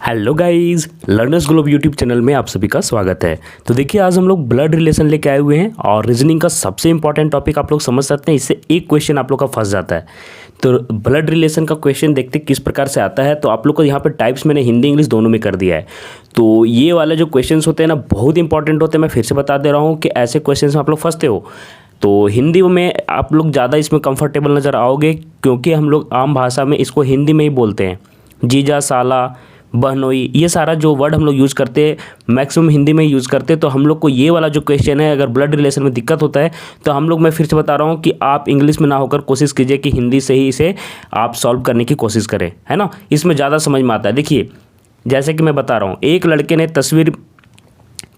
Hello guys, learners globe YouTube channel में आप सभी का स्वागत है। तो देखिए, आज हम लोग ब्लड रिलेशन लेके आए हुए हैं और रीजनिंग का सबसे इंपॉर्टेंट टॉपिक आप लोग समझ सकते हैं। इससे एक क्वेश्चन आप लोग का फंस जाता है। तो ब्लड रिलेशन का क्वेश्चन देखते किस प्रकार से आता है। तो आप लोग को यहाँ पर टाइप्स मैंने हिंदी इंग्लिश दोनों में कर दिया है। तो ये वाले जो क्वेश्चन होते हैं ना, बहुत इंपॉर्टेंट होते हैं। मैं फिर से बता दे रहा हूँ कि ऐसे क्वेश्चन में आप लोग फंसते हो तो हिंदी में आप लोग ज़्यादा इसमें कंफर्टेबल नज़र आओगे, क्योंकि हम लोग आम भाषा में इसको हिंदी में ही बोलते हैं। जीजा, साला, बहनोई, ये सारा जो वर्ड हम लोग यूज़ करते हैं मैक्सिमम हिंदी में यूज़ करते हैं। तो हम लोग को ये वाला जो क्वेश्चन है, अगर ब्लड रिलेशन में दिक्कत होता है तो हम लोग, मैं फिर से बता रहा हूँ कि आप इंग्लिश में ना होकर कोशिश कीजिए कि हिंदी से ही इसे आप सॉल्व करने की कोशिश करें, है ना। इसमें ज़्यादा समझ में आता है। देखिए, जैसे कि मैं बता रहा हूँ, एक लड़के ने तस्वीर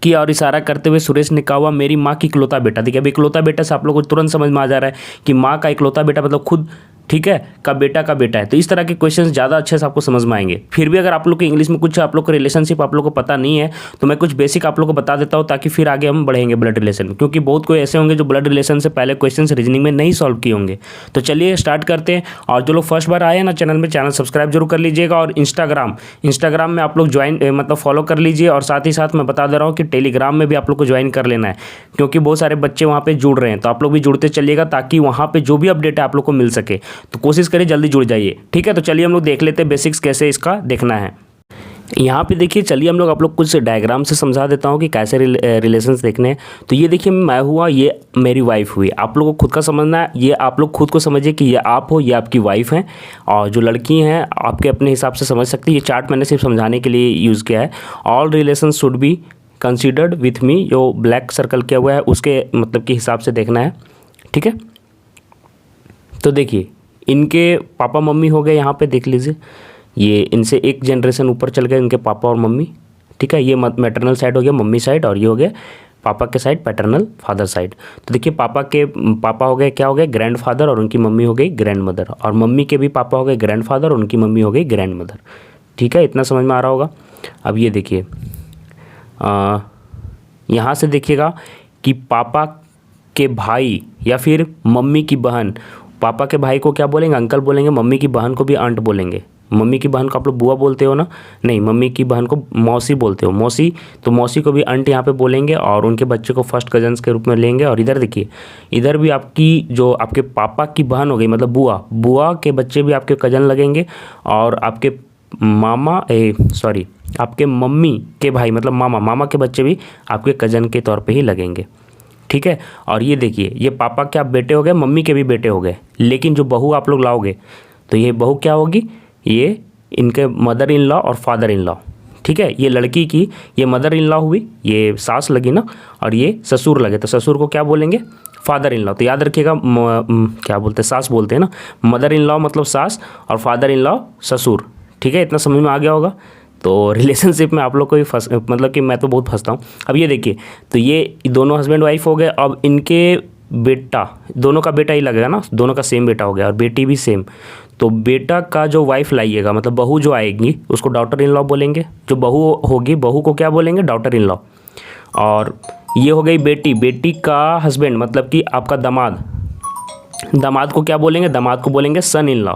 की और इशारा करते हुए सुरेश ने कहा, मेरी माँ की इकलौता बेटा। देखिए, अब इकलौता बेटा से आप लोगों को तुरंत समझ में आ जा रहा है कि माँ का इकलौता बेटा मतलब खुद, ठीक है, का बेटा है। तो इस तरह के क्वेश्चंस ज़्यादा अच्छे से आपको समझ में आएंगे। फिर भी अगर आप लोग को इंग्लिश में कुछ आप लोग को रिलेशनशिप आप लोग को पता नहीं है तो मैं कुछ बेसिक आप लोग को बता देता हूँ, ताकि फिर आगे हम बढ़ेंगे ब्लड रिलेशन में। क्योंकि बहुत कोई ऐसे होंगे जो ब्लड रिलेशन से पहले क्वेश्चन रीजनिंग में नहीं सॉल्व किए होंगे। तो चलिए स्टार्ट करते हैं। और जो लोग फर्स्ट बार आए हैं ना चैनल में, चैनल सब्सक्राइब जरूर कर लीजिएगा। और इंस्टाग्राम में आप लोग ज्वाइन मतलब फॉलो कर लीजिए। और साथ ही साथ मैं बता दे रहा हूँ कि टेलीग्राम में भी आप लोग को ज्वाइन कर लेना है, क्योंकि बहुत सारे बच्चे वहाँ पे जुड़ रहे हैं। तो आप लोग भी जुड़ते चलिएगा, ताकि वहाँ पे जो भी अपडेट है आप लोग को मिल सके। तो कोशिश करिए जल्दी जुड़ जाइए, ठीक है। तो चलिए हम लोग देख लेते हैं बेसिक्स कैसे इसका देखना है। यहाँ पे देखिए, चलिए हम लोग आप लोग कुछ डायग्राम से समझा देता हूँ कि कैसे रिलेशंस देखने हैं। तो ये देखिए, मैं हुआ, ये मेरी वाइफ हुई। आप लोगों को खुद का समझना है। ये आप लोग खुद को समझिए कि ये आप हो, ये आपकी वाइफ हैं। और जो लड़की हैं आपके अपने हिसाब से समझ सकती है। ये चार्ट मैंने सिर्फ समझाने के लिए यूज़ किया है। All relation should be considered with me, जो ब्लैक सर्कल किया हुआ है उसके मतलब के हिसाब से देखना है, ठीक है। तो देखिए, इनके पापा मम्मी हो गए, यहाँ पे देख लीजिए, ये इनसे एक जनरेशन ऊपर चल गए इनके पापा और मम्मी, ठीक है। ये मैटरनल साइड हो गया, मम्मी साइड, और ये हो गया पापा के साइड, पैटर्नल फादर साइड। तो देखिए, पापा हो गए, क्या हो गए, ग्रैंड फादर, और उनकी मम्मी हो गई ग्रैंड मदर। और मम्मी के भी पापा हो गए ग्रैंड फादर, और उनकी मम्मी हो गई ग्रैंड मदर, ठीक है। इतना समझ में आ रहा होगा। अब ये देखिए, यहाँ से देखिएगा कि पापा के भाई या फिर मम्मी की बहन, पापा के भाई को क्या बोलेंगे, अंकल बोलेंगे। मम्मी की बहन को भी आंट बोलेंगे। मम्मी की बहन को आप लोग बुआ बोलते हो ना, नहीं, मम्मी की बहन को मौसी बोलते हो, मौसी। तो मौसी को भी आंट यहाँ पे बोलेंगे, और उनके बच्चे को फर्स्ट कजन्स के रूप में लेंगे। और इधर देखिए, इधर भी आपकी जो आपके पापा की बहन हो गई मतलब बुआ, बुआ के बच्चे भी आपके कजन लगेंगे। और आपके आपके मम्मी के भाई मतलब मामा के बच्चे भी आपके कजन के तौर पे ही लगेंगे, ठीक है। और ये देखिए, ये पापा के आप बेटे हो गए, मम्मी के भी बेटे हो गए। लेकिन जो बहू आप लोग लाओगे तो ये बहू क्या होगी, ये इनके मदर इन लॉ और फादर इन लॉ, ठीक है। ये लड़की की ये मदर इन लॉ हुई, ये सास लगी ना, और ये ससुर लगे। तो ससुर को क्या बोलेंगे, फादर इन लॉ। तो याद रखिएगा, क्या बोलते हैं, सास बोलते हैं ना। मदर इन लॉ मतलब सास, और फादर इन लॉ ससुर, ठीक है। इतना समझ में आ गया होगा। तो रिलेशनशिप में आप लोग को भी मतलब कि मैं तो बहुत फंसता हूँ। अब ये देखिए, तो ये दोनों हस्बैंड वाइफ हो गए। अब इनके बेटा, दोनों का बेटा ही लगेगा ना, दोनों का सेम बेटा हो गया, और बेटी भी सेम। तो बेटा का जो वाइफ लाइएगा मतलब बहू जो आएगी उसको डॉटर इन लॉ बोलेंगे। जो बहू होगी, बहू को क्या बोलेंगे, डॉटर इन लॉ। और ये हो गई बेटी, बेटी का हस्बैंड मतलब कि आपका दामाद, दामाद को क्या बोलेंगे, दामाद को बोलेंगे सन इन लॉ।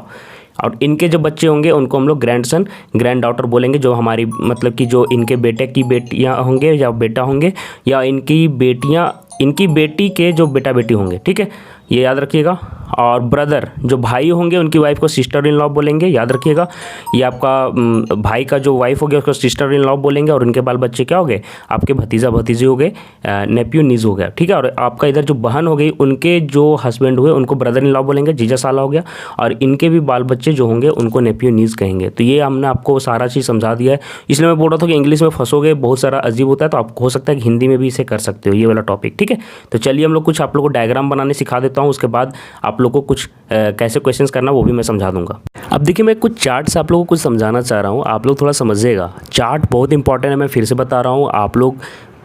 और इनके जो बच्चे होंगे उनको हम लोग ग्रैंड सन, ग्रैंड डॉटर बोलेंगे। जो हमारी मतलब कि जो इनके बेटे की बेटियां होंगे या बेटा होंगे, या इनकी बेटियां, इनकी बेटी के जो बेटा बेटी होंगे, ठीक है, ये याद रखिएगा। और ब्रदर, जो भाई होंगे उनकी वाइफ को सिस्टर इन लॉ बोलेंगे, याद रखिएगा। ये आपका भाई का जो वाइफ हो गया उसको सिस्टर इन लॉ बोलेंगे। और उनके बाल बच्चे क्या हो गए, आपके भतीजा भतीजी हो गए, नेप्यू नीज हो गया, ठीक है। और आपका इधर जो बहन हो गई, उनके जो हस्बैंड हुए उनको ब्रदर इन लॉ बोलेंगे, जीजा साला हो गया। और इनके भी बाल बच्चे जो होंगे उनको नेप्यू नीज कहेंगे। तो ये हमने आपको सारा चीज़ समझा दिया है। इसलिए मैं बोल रहा था कि इंग्लिश में फंसोगे, बहुत सारा अजीब होता है। तो आपको हो सकता है कि हिंदी में भी इसे कर सकते हो, ये वाला टॉपिक, ठीक है। तो चलिए हम लोग कुछ आप लोग को डायग्राम बनाने सिखा देता हूँ। उसके बाद आप लोग को कुछ कैसे क्वेश्चंस करना वो भी मैं समझा दूंगा। अब देखिए, मैं कुछ चार्ट से आप लोगों को कुछ समझाना चाह रहा हूँ, आप लोग थोड़ा समझिएगा। चार्ट बहुत इंपॉर्टेंट है, मैं फिर से बता रहा हूँ, आप लोग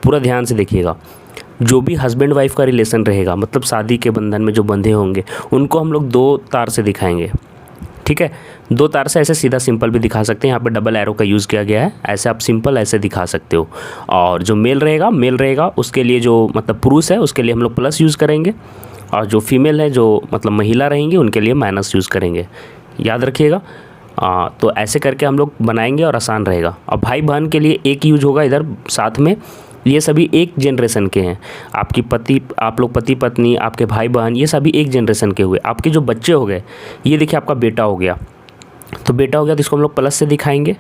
पूरा ध्यान से देखिएगा। जो भी हस्बैंड वाइफ का रिलेशन रहेगा मतलब शादी के बंधन में जो बंधे होंगे उनको हम लोग 2 तार से दिखाएंगे, ठीक है। 2 तार से ऐसे सीधा सिंपल भी दिखा सकते हैं। यहाँ पे डबल एरो का यूज़ किया गया है, ऐसे आप सिंपल ऐसे दिखा सकते हो। और जो मेल रहेगा उसके लिए, जो मतलब पुरुष है उसके लिए हम लोग प्लस यूज़ करेंगे। और जो फीमेल है, जो मतलब महिला रहेंगी, उनके लिए माइनस यूज़ करेंगे, याद रखिएगा। तो ऐसे करके हम लोग बनाएंगे और आसान रहेगा। और भाई बहन के लिए एक यूज होगा इधर साथ में, ये सभी एक जनरेशन के हैं। आप लोग पति पत्नी, आपके भाई बहन, ये सभी एक जनरेशन के हुए। आपके जो बच्चे हो गए, ये देखिए आपका बेटा हो गया, तो बेटा हो गया तो इसको हम लोग प्लस से दिखाएंगे,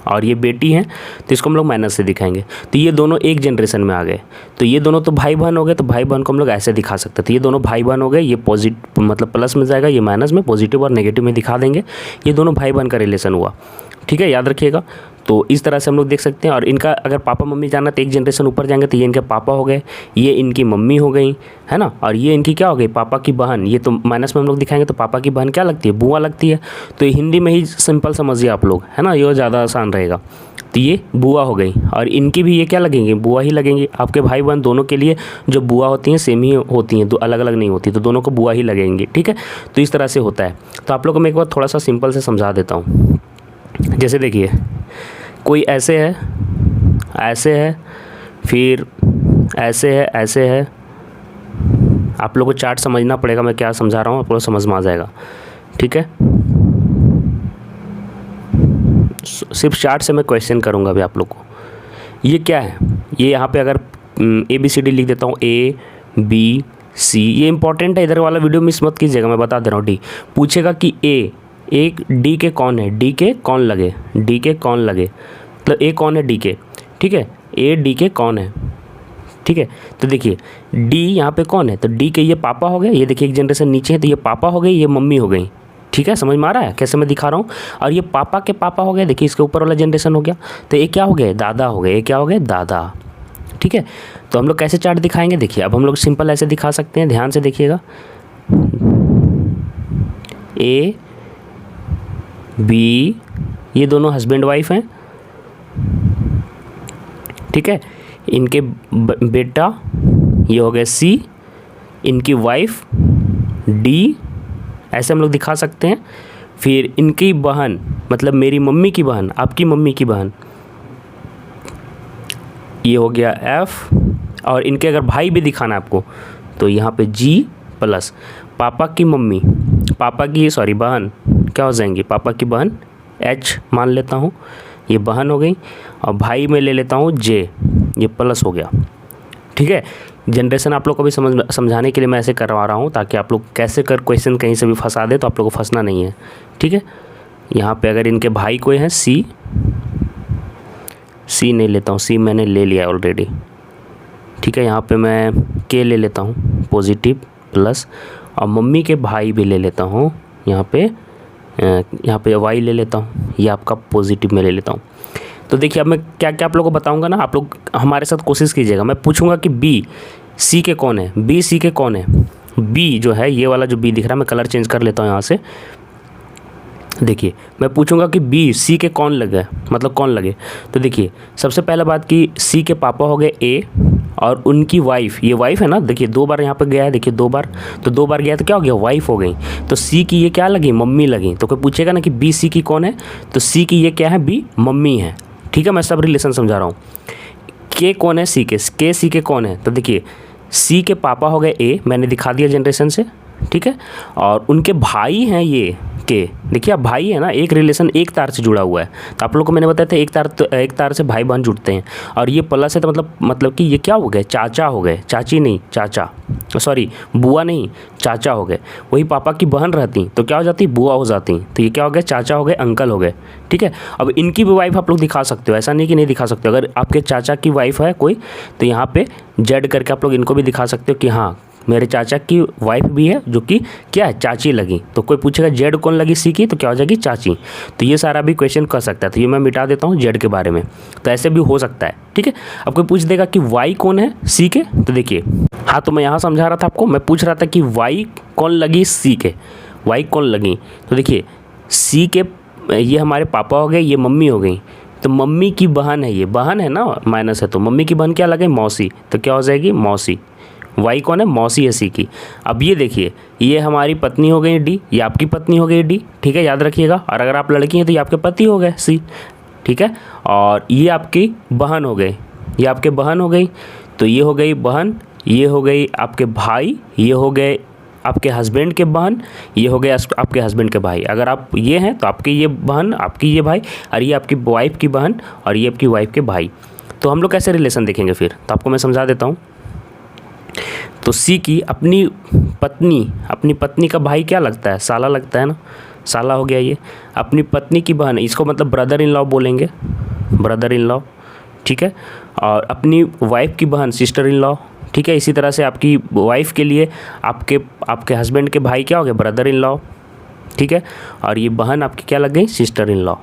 और ये बेटी है तो इसको हम लोग माइनस से दिखाएंगे। तो ये दोनों एक जनरेशन में आ गए, तो ये दोनों तो भाई बहन हो गए, तो भाई बहन को हम लोग ऐसे दिखा सकते हैं। तो ये दोनों भाई बहन हो गए, ये पॉजिटिव मतलब प्लस में जाएगा, ये माइनस में, पॉजिटिव और नेगेटिव में दिखा देंगे। ये दोनों भाई बहन का रिलेशन हुआ, ठीक है, याद रखिएगा। तो इस तरह से हम लोग देख सकते हैं। और इनका अगर पापा मम्मी जानना तो एक जनरेशन ऊपर जाएंगे, तो ये इनके पापा हो गए, ये इनकी मम्मी हो गई, है ना, और ये इनकी क्या हो गई, पापा की बहन। ये तो माइनस में हम लोग दिखाएंगे, तो पापा की बहन क्या लगती है, बुआ लगती है। तो ये हिंदी में ही सिंपल समझिए आप लोग, है ना, ये ज़्यादा आसान रहेगा। तो ये बुआ हो गई, और इनकी भी ये क्या लगेंगे, बुआ ही लगेंगे। आपके भाई बहन दोनों के लिए जो बुआ होती हैं सेम ही होती हैं, दो अलग अलग नहीं होती, तो दोनों को बुआ ही लगेंगे, ठीक है। तो इस तरह से होता है। तो आप लोग को मैं एक बार थोड़ा सा सिंपल से समझा देता हूँ। जैसे देखिए, कोई ऐसे है, ऐसे है, फिर ऐसे है, ऐसे है। आप लोगों को चार्ट समझना पड़ेगा, मैं क्या समझा रहा हूँ आप लोग समझ में आ जाएगा, ठीक है। सिर्फ चार्ट से मैं क्वेश्चन करूँगा अभी आप लोग को। ये क्या है, ये यहाँ पे अगर ABCD लिख देता हूँ, ABC, ये इंपॉर्टेंट है, इधर वाला वीडियो मिस मत कीजिएगा, मैं बता दे रहा हूँ। D पूछेगा कि एक D के कौन है, D के कौन लगे, D के कौन लगे, मतलब A कौन है D के, ठीक है, A D के कौन है, ठीक है। तो देखिए D यहाँ पे कौन है, तो D के ये पापा हो गए, ये देखिए एक जनरेशन नीचे है, तो ये पापा हो गई, ये मम्मी हो गई, ठीक है। समझ में आ रहा है कैसे मैं दिखा रहा हूँ। और ये पापा के पापा हो गए, देखिए इसके ऊपर वाला जनरेशन हो गया, तो ये क्या हो गए, दादा हो गए, ये क्या हो गए, दादा, ठीक है। तो हम लोग कैसे चार्ट दिखाएंगे, देखिए अब हम लोग सिंपल ऐसे दिखा सकते हैं, ध्यान से देखिएगा। A B, ये दोनों हस्बैंड वाइफ हैं, ठीक है। इनके बेटा ये हो गए C, इनकी वाइफ D, ऐसे हम लोग दिखा सकते हैं। फिर इनकी बहन, मतलब मेरी मम्मी की बहन, आपकी मम्मी की बहन, ये हो गया F। और इनके अगर भाई भी दिखाना है आपको, तो यहाँ पे G प्लस पापा की मम्मी, पापा की सॉरी बहन क्या हो जाएंगी, पापा की बहन H मान लेता हूँ, ये बहन हो गई। और भाई में ले लेता हूँ J, ये प्लस हो गया, ठीक है। जनरेशन आप लोग को भी समझाने के लिए मैं ऐसे करवा रहा हूँ, ताकि आप लोग कैसे कर क्वेश्चन कहीं से भी फंसा दे तो आप लोग को फंसना नहीं है, ठीक है। यहाँ पे अगर इनके भाई कोई हैं C नहीं लेता हूँ, C मैंने ले लिया ऑलरेडी, ठीक है। यहाँ पे मैं K ले लेता हूँ पॉजिटिव प्लस, और मम्मी के भाई भी ले लेता हूँ, यहाँ पे Y ले लेता हूँ, ये आपका पॉजिटिव में ले लेता हूँ। तो देखिए अब मैं क्या क्या आप लोगों को बताऊंगा ना, आप लोग हमारे साथ कोशिश कीजिएगा। मैं पूछूंगा कि B C के कौन है, B C के कौन है। B जो है ये वाला जो B दिख रहा है, मैं कलर चेंज कर लेता हूँ यहाँ से। देखिए मैं पूछूंगा कि B C के कौन लगे, मतलब कौन लगे। तो देखिए सबसे पहला बात कि C के पापा हो गए A, और उनकी वाइफ, ये वाइफ है ना, देखिए 2 बार यहाँ पे गया है, देखिए 2 बार, तो 2 बार गया तो क्या हो गया, वाइफ हो गई। तो C की ये क्या लगी, मम्मी लगी। तो कोई पूछेगा ना कि B C की कौन है, तो C की ये क्या है, B मम्मी है, ठीक है। मैं सब रिलेशन समझा रहा हूँ। K कौन है, C के C के कौन है, तो देखिए C के पापा हो गए A, मैंने दिखा दिया जनरेशन से, ठीक है। और उनके भाई हैं ये K, देखिए अब भाई है ना, एक रिलेशन एक तार से जुड़ा हुआ है। तो आप लोग को मैंने बताया था एक तार से भाई बहन जुड़ते हैं। और ये प्लस है, तो मतलब कि ये क्या हो गए, चाचा हो गए, चाची नहीं, चाचा, सॉरी बुआ नहीं, चाचा हो गए। वही पापा की बहन रहती तो क्या हो जाती, बुआ हो जाती, तो ये क्या हो गए, चाचा हो गए, अंकल हो गए, ठीक है। अब इनकी भी वाइफ आप लोग दिखा सकते हो, ऐसा नहीं कि नहीं दिखा सकते हो। अगर आपके चाचा की वाइफ है कोई, तो यहाँ पे जेड करके आप लोग इनको भी दिखा सकते हो कि हाँ मेरे चाचा की वाइफ भी है, जो कि क्या है, चाची लगी। तो कोई पूछेगा जेड कौन लगी C की, तो क्या हो जाएगी, चाची। तो ये सारा भी क्वेश्चन कर सकता है, तो ये मैं मिटा देता हूँ जेड के बारे में। तो ऐसे भी हो सकता है, ठीक है। अब कोई पूछ देगा कि वाई कौन है C के, तो देखिए हाँ, तो मैं यहाँ समझा रहा था आपको, मैं पूछ रहा था कि वाई कौन लगी C के, वाई कौन लगी। तो देखिए C के ये हमारे पापा हो गए, ये मम्मी हो गई, तो मम्मी की बहन है, ये बहन है ना, माइनस है, तो मम्मी की बहन क्या लगे, मौसी, तो क्या हो जाएगी, मौसी। वाई कौन है, मौसी है C की। अब ये देखिए ये हमारी पत्नी हो गई D, ये आपकी पत्नी हो गई D, ठीक है, याद रखिएगा। और अगर आप लड़की हैं तो ये आपके पति हो गए C, ठीक है। और ये आपकी बहन हो गई, ये आपके बहन हो गई, तो ये हो गई बहन, ये हो गई आपके भाई, ये हो गए आपके हस्बैंड के बहन, ये हो गया आपके हस्बैंड के भाई। अगर आप ये हैं तो आपकी ये बहन, आपकी ये भाई, और ये आपकी वाइफ की बहन और ये आपकी वाइफ के भाई। तो हम लोग कैसे रिलेशन देखेंगे फिर, तो आपको मैं समझा देता हूँ। तो सी की अपनी पत्नी का भाई क्या लगता है, साला लगता है ना, साला हो गया ये। अपनी पत्नी की बहन, इसको मतलब ब्रदर इन लॉ बोलेंगे, ब्रदर इन लॉ, ठीक है। और अपनी वाइफ की बहन सिस्टर इन लॉ, ठीक है। इसी तरह से आपकी वाइफ के लिए आपके हस्बैंड के भाई क्या हो गए, ब्रदर इन लॉ, ठीक है। और ये बहन आपकी क्या लग गई, सिस्टर इन लॉ,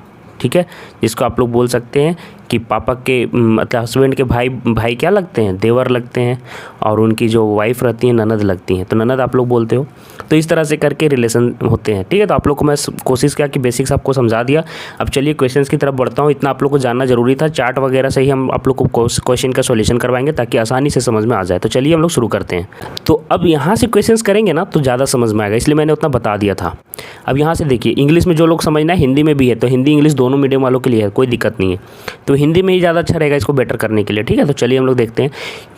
ठीक है। जिसको आप लोग बोल सकते हैं कि पापा के मतलब हस्बैंड के भाई क्या लगते हैं, देवर लगते हैं। और उनकी जो वाइफ रहती हैं ननद लगती हैं, तो ननद आप लोग बोलते हो। तो इस तरह से करके रिलेशन होते हैं, ठीक है। तो आप लोग को मैं कोशिश किया कि बेसिक्स आपको समझा दिया। अब चलिए क्वेश्चंस की तरफ बढ़ता हूँ। इतना आप लोग को जानना जरूरी था। चार्ट वगैरह से ही हम आप लोग को क्वेश्चन का सॉल्यूशन करवाएंगे ताकि आसानी से समझ में आ जाए। तो चलिए हम लोग शुरू करते हैं। तो अब यहाँ से क्वेश्चंस करेंगे ना तो ज़्यादा समझ में आएगा, इसलिए मैंने उतना बता दिया था। अब यहाँ से देखिए, इंग्लिश में जो लोग समझना है, हिंदी में भी है, तो हिंदी इंग्लिश दोनों मीडियम वालों के लिए है, कोई दिक्कत नहीं है। तो हिंदी में ही ज़्यादा अच्छा रहेगा इसको बेटर करने के लिए, ठीक है। तो चलिए हम लोग देखते हैं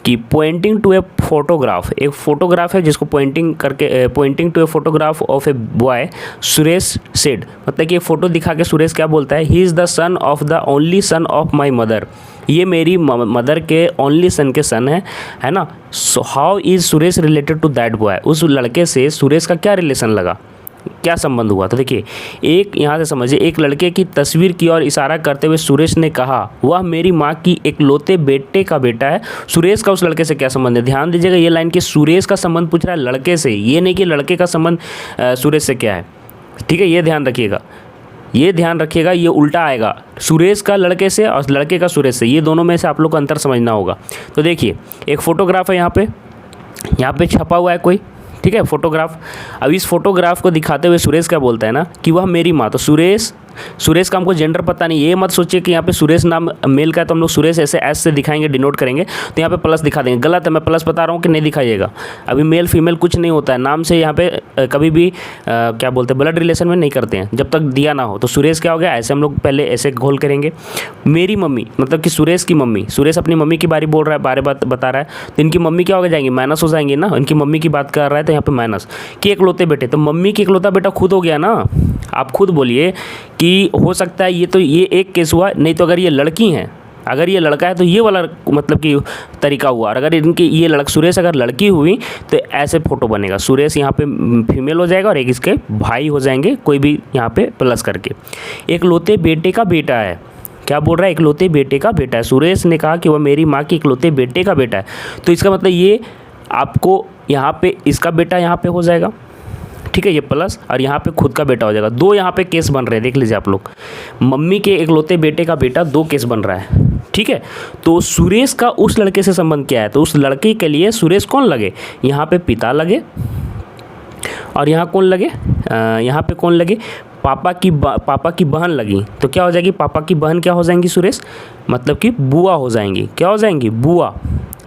कि पॉइंटिंग टू ए फोटोग्राफ, एक फोटोग्राफ है जिसको pointing to a photograph of a boy, Suresh said, मतलब कि एक फ़ोटो दिखा के सुरेश क्या बोलता है, ही is the son of the only son of my mother, ये मेरी मदर के ओनली सन के सन है ना। So how is Suresh related to that boy, उस लड़के से सुरेश का क्या रिलेशन लगा, क्या संबंध हुआ। तो देखिए, एक यहाँ से समझिए, एक लड़के की तस्वीर की ओर इशारा करते हुए सुरेश ने कहा, वह मेरी माँ की इकलौते बेटे का बेटा है। सुरेश का उस लड़के से क्या संबंध है, ध्यान दीजिएगा, ये लाइन कि सुरेश का संबंध पूछ रहा है लड़के से, ये नहीं कि लड़के का संबंध सुरेश से क्या है, ठीक है। ये ध्यान रखिएगा, ये उल्टा आएगा, सुरेश का लड़के से और लड़के का सुरेश से, ये दोनों में से आप लोग को अंतर समझना होगा। तो देखिए, एक फोटोग्राफ है यहाँ पे छपा हुआ है कोई, ठीक है, फोटोग्राफ। अब इस फोटोग्राफ को दिखाते हुए सुरेश क्या बोलता है ना कि वह मेरी माँ, तो सुरेश का हमको जेंडर पता नहीं, ये मत सोचिए कि यहाँ पे सुरेश नाम मेल का है तो हम लोग सुरेश ऐसे एस से दिखाएंगे, डिनोट करेंगे, तो यहाँ पे प्लस दिखा देंगे, गलत है। मैं प्लस बता रहा हूँ कि नहीं दिखाइएगा। अभी मेल फीमेल कुछ नहीं होता है, नाम से यहाँ पे कभी भी क्या बोलते हैं, ब्लड रिलेशन में नहीं करते हैं जब तक दिया ना हो। तो सुरेश क्या हो गया, ऐसे हम लोग पहले ऐसे घोल करेंगे। मेरी मम्मी मतलब कि सुरेश की मम्मी, सुरेश अपनी मम्मी की बारे बोल रहा है, बारे बात बता रहा है, तो इनकी मम्मी क्या हो जाएंगी, माइनस हो जाएंगी ना, इनकी मम्मी की बात कर रहा है तो यहाँ पे माइनस। कि इकलौते बेटे, तो मम्मी की इकलौता बेटा खुद हो गया ना। आप खुद बोलिए कि हो सकता है ये एक केस हुआ, नहीं तो अगर ये लड़की हैं, अगर ये लड़का है तो ये वाला मतलब कि तरीका हुआ। और अगर इनकी ये सुरेश अगर लड़की हुई तो ऐसे फोटो बनेगा, सुरेश यहाँ पे फीमेल हो जाएगा और एक इसके भाई हो जाएंगे, कोई भी यहाँ पे प्लस करके। इकलौते बेटे का बेटा है, क्या बोल रहा है, इकलौते बेटे का बेटा है। सुरेश ने कहा कि वह मेरी माँ की इकलौते बेटे का बेटा है, तो इसका मतलब ये आपको यहाँ पे इसका बेटा यहाँ पे हो जाएगा, ठीक है, ये प्लस, और यहाँ पे खुद का बेटा हो जाएगा। दो यहाँ पे केस बन रहे हैं, देख लीजिए आप लोग, मम्मी के इकलौते बेटे का बेटा, दो केस बन रहा है, ठीक है। तो सुरेश का उस लड़के से संबंध क्या है, तो उस लड़के के लिए सुरेश कौन लगे, यहाँ पे पिता लगे, और यहाँ कौन लगे, यहाँ पे कौन लगे, पापा की बहन लगी। तो क्या हो जाएगी, पापा की बहन क्या हो जाएंगी सुरेश, मतलब कि बुआ हो जाएंगी, क्या हो जाएंगी, बुआ।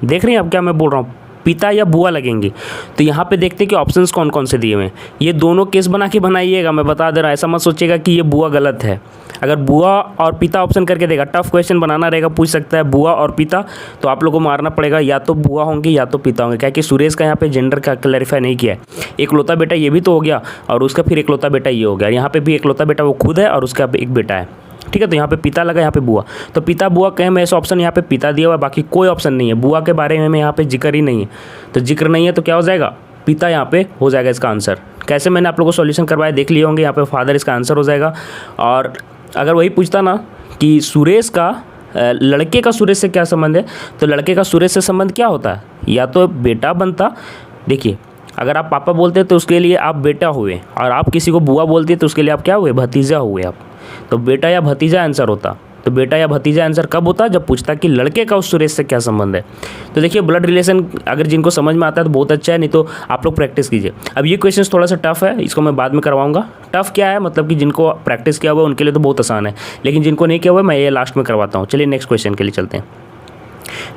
देख रहे हैं अब क्या मैं बोल रहा हूँ, पिता या बुआ लगेंगे। तो यहाँ पे देखते हैं कि ऑप्शंस कौन कौन से दिए हुए हैं। ये दोनों केस बना के बनाइएगा, मैं बता दे रहा हूँ, ऐसा मत सोचिएगा कि ये बुआ गलत है। अगर बुआ और पिता ऑप्शन करके देगा, टफ क्वेश्चन बनाना रहेगा, पूछ सकता है बुआ और पिता, तो आप लोगों को मारना पड़ेगा, या तो बुआ होंगे या तो पिता होंगे, क्या कि सुरेश का यहाँ पे जेंडर का क्लैरिफाई नहीं किया है। इकलौता बेटा ये भी तो हो गया, और उसका फिर इकलौता बेटा ये हो गया, यहाँ पे भी इकलौता बेटा वो खुद है और उसका एक बेटा है, ठीक है। तो यहाँ पे पिता लगा, यहाँ पे बुआ, तो पिता बुआ कहें में ऐसा ऑप्शन यहाँ पे पिता दिया हुआ है, बाकी कोई ऑप्शन नहीं है, बुआ के बारे में यहाँ पे जिक्र ही नहीं है। तो जिक्र नहीं है तो क्या हो जाएगा, पिता यहाँ पे हो जाएगा इसका आंसर। कैसे मैंने आप लोगों को सॉल्यूशन करवाया देख लिए होंगे, यहाँ पे फादर इसका आंसर हो जाएगा। और अगर वही पूछता ना कि सुरेश का लड़के का सुरेश से क्या संबंध है, तो लड़के का सुरेश से संबंध क्या होता है, या तो बेटा बनता, देखिए अगर आप पापा बोलते हैं तो उसके लिए आप बेटा हुए, और आप किसी को बुआ बोलती है तो उसके लिए आप क्या हुए, भतीजा हुए आप। तो बेटा या भतीजा आंसर होता। तो बेटा या भतीजा आंसर कब होता, जब पूछता कि लड़के का उस सुरेश से क्या संबंध है। तो देखिए, ब्लड रिलेशन अगर जिनको समझ में आता है तो बहुत अच्छा है, नहीं तो आप लोग प्रैक्टिस कीजिए। अब ये क्वेश्चन थोड़ा सा टफ है, इसको मैं बाद में करवाऊंगा। टफ क्या है, मतलब कि जिनको प्रैक्टिस किया हुआ है उनके लिए तो बहुत आसान है, लेकिन जिनको नहीं किया हुआ है मैं ये लास्ट में करवाता हूँ। चलिए नेक्स्ट क्वेश्चन के लिए चलते हैं।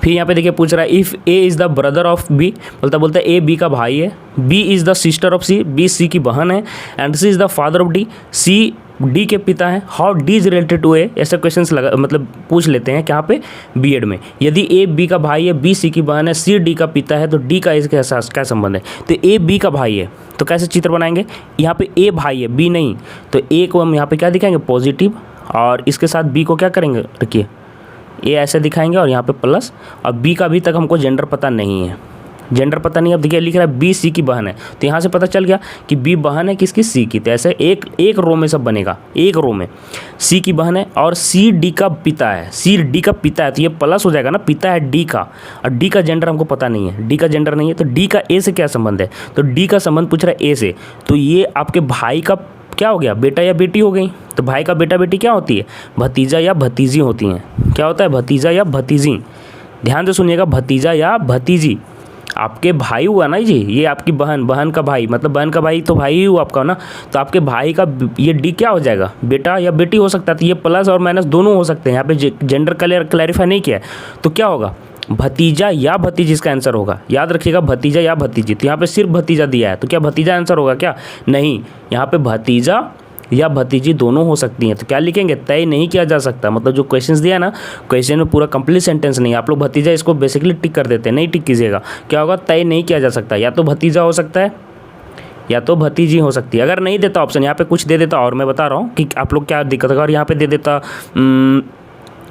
फिर यहाँ पे देखिए पूछ रहा है, if A is the brother of B, बोलता है ए बी का भाई है, B is the sister of C, B C की बहन है, and C is the father of D, C D के पिता हैं, how D is related to A, ऐसे क्वेश्चंस मतलब पूछ लेते हैं क्या पे बीएड में। यदि ए बी का भाई है, बी सी की बहन है, सी डी का पिता है, तो डी का इसके साथ क्या संबंध है। तो ए बी का भाई है तो कैसे चित्र बनाएंगे, यहाँ पे ए भाई है बी नहीं, तो ए को हम यहाँ पे क्या दिखाएंगे पॉजिटिव, और इसके साथ बी को क्या करेंगे, देखिए ए ऐसे दिखाएंगे और यहाँ पे प्लस, और बी का अभी तक हमको जेंडर पता नहीं है, जेंडर पता नहीं। अब देखिए लिख रहा है बी सी की बहन है, तो यहाँ से पता चल गया कि बी बहन है किसकी, सी की। तो ऐसे एक रो में सब बनेगा, एक रो में सी की बहन है और सी डी का पिता है, सी डी का पिता है, तो ये प्लस हो जाएगा ना, पिता है डी का, और डी का जेंडर हमको पता नहीं है, डी का जेंडर नहीं है, तो डी का ए से क्या संबंध है, तो डी का संबंध पूछ रहा है ए से, तो ये आपके भाई का क्या हो गया, बेटा या बेटी हो गई। तो भाई का बेटा बेटी क्या होती है, भतीजा या भतीजी होती हैं। क्या होता है, भतीजा या भतीजी, ध्यान से सुनिएगा, भतीजा या भतीजी। आपके भाई हुआ ना जी, ये आपकी बहन, बहन का भाई, मतलब बहन का भाई तो भाई ही हुआ आपका ना, तो आपके भाई का ये डी क्या हो जाएगा, बेटा या बेटी हो सकता है। तो ये प्लस और माइनस दोनों हो सकते हैं, यहाँ पे जेंडर क्लैरिफाई नहीं किया है, तो क्या होगा, भतीजा या भतीजी इसका आंसर होगा। याद रखिएगा भतीजा या भतीजी, तो यहाँ पे सिर्फ भतीजा दिया है, तो क्या भतीजा आंसर होगा क्या, नहीं, यहाँ पे भतीजा या भतीजी दोनों हो सकती हैं। तो क्या लिखेंगे, तय नहीं किया जा सकता, मतलब जो क्वेश्चंस दिया ना, क्वेश्चन में पूरा कंप्लीट सेंटेंस नहीं, आप लोग भतीजा इसको बेसिकली टिक कर देते हैं, नहीं टिक कीजिएगा, क्या होगा, तय नहीं किया जा सकता, या तो भतीजा हो सकता है या तो भतीजी हो सकती है। अगर नहीं देता ऑप्शन, यहाँ पे कुछ दे देता और मैं बता रहा हूँ कि आप लोग क्या दिक्कत होगा, और यहाँ पे दे देता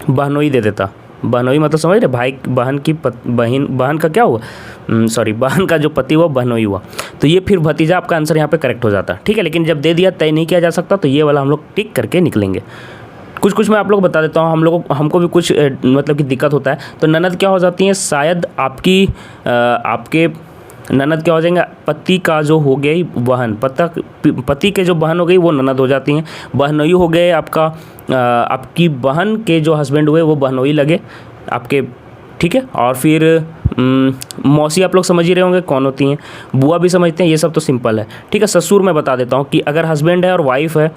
बहनोई दे देता, बहनोई मतलब समझ रहे, भाई बहन की बहन का क्या हुआ, सॉरी बहन का जो पति हुआ बहनोई हुआ, तो ये फिर भतीजा आपका आंसर यहाँ पे करेक्ट हो जाता, ठीक है। लेकिन जब दे दिया तय नहीं किया जा सकता, तो ये वाला हम लोग टिक करके निकलेंगे। कुछ मैं आप लोग को बता देता हूँ, हमको भी कुछ मतलब कि दिक्कत होता है। तो ननद क्या हो जाती है, शायद आपके ननद क्या हो जाएंगे, पति का जो हो गई बहन, पति के जो बहन हो गई वो ननद हो जाती हैं। बहनोई हो गए आपकी बहन के जो हस्बैंड हुए वो बहनोई लगे आपके, ठीक है। और फिर मौसी आप लोग समझ ही रहे होंगे कौन होती हैं, बुआ भी समझते हैं, ये सब तो सिंपल है, ठीक है। ससुर मैं बता देता हूँ कि अगर हस्बैंड है और वाइफ है,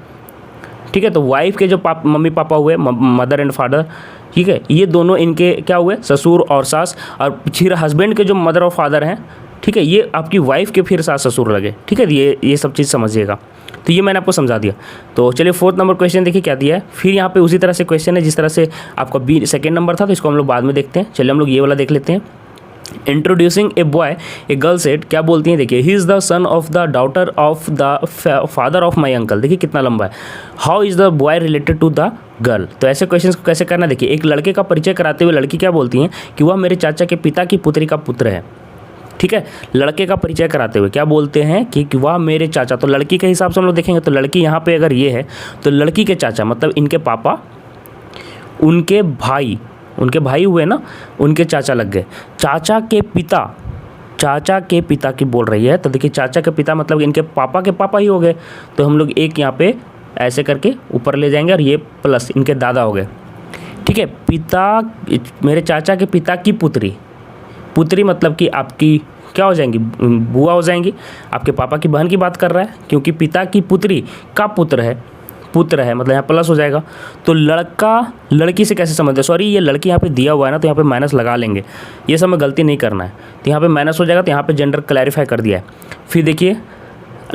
ठीक है, तो वाइफ के जो मम्मी पापा हुए, मदर एंड फादर, ठीक है, ये दोनों इनके क्या हुए, ससुर और सास। और फिर हस्बैंड के जो मदर और फादर हैं, ठीक है, ये आपकी वाइफ के फिर सास ससुर लगे, ठीक है। ये सब चीज़ समझिएगा। तो ये मैंने आपको समझा दिया। तो चलिए 4th नंबर क्वेश्चन देखिए क्या दिया है। फिर यहाँ पे उसी तरह से क्वेश्चन है जिस तरह से आपका बी 2nd नंबर था, तो इसको हम लोग बाद में देखते हैं। चलिए हम लोग ये वाला देख लेते हैं। Introducing a boy a girl set, क्या बोलती हैं, देखिए, he is the son of the daughter of the father of my uncle. देखिए कितना लंबा है। How is the boy related to the girl. तो ऐसे क्वेश्चन को कैसे करना, देखिए, एक लड़के का परिचय कराते हुए लड़की क्या बोलती हैं कि वह मेरे चाचा के पिता की पुत्री का पुत्र है, ठीक है। लड़के का परिचय कराते हुए क्या बोलते हैं कि वह मेरे चाचा, तो लड़की के हिसाब से हम लोग देखेंगे, तो लड़की यहाँ पे अगर ये है तो लड़की के चाचा मतलब इनके पापा, उनके भाई हुए ना, उनके चाचा लग गए। चाचा के पिता की बोल रही है, तो देखिए चाचा के पिता मतलब इनके पापा के पापा ही हो गए, तो हम लोग एक यहाँ पे ऐसे करके ऊपर ले जाएंगे और ये प्लस इनके दादा हो गए, ठीक है। पिता, मेरे चाचा के पिता की पुत्री मतलब कि आपकी क्या हो जाएंगी, बुआ हो जाएंगी। आपके पापा की बहन की बात कर रहा है, क्योंकि पिता की पुत्री का पुत्र है मतलब यहाँ प्लस हो जाएगा। तो लड़का लड़की से कैसे समझते हैं, सॉरी ये लड़की यहाँ पे दिया हुआ है ना, तो यहाँ पे माइनस लगा लेंगे, ये सब में गलती नहीं करना है, तो यहाँ पे माइनस हो जाएगा। तो यहाँ पे जेंडर क्लैरिफाई कर दिया है। फिर देखिए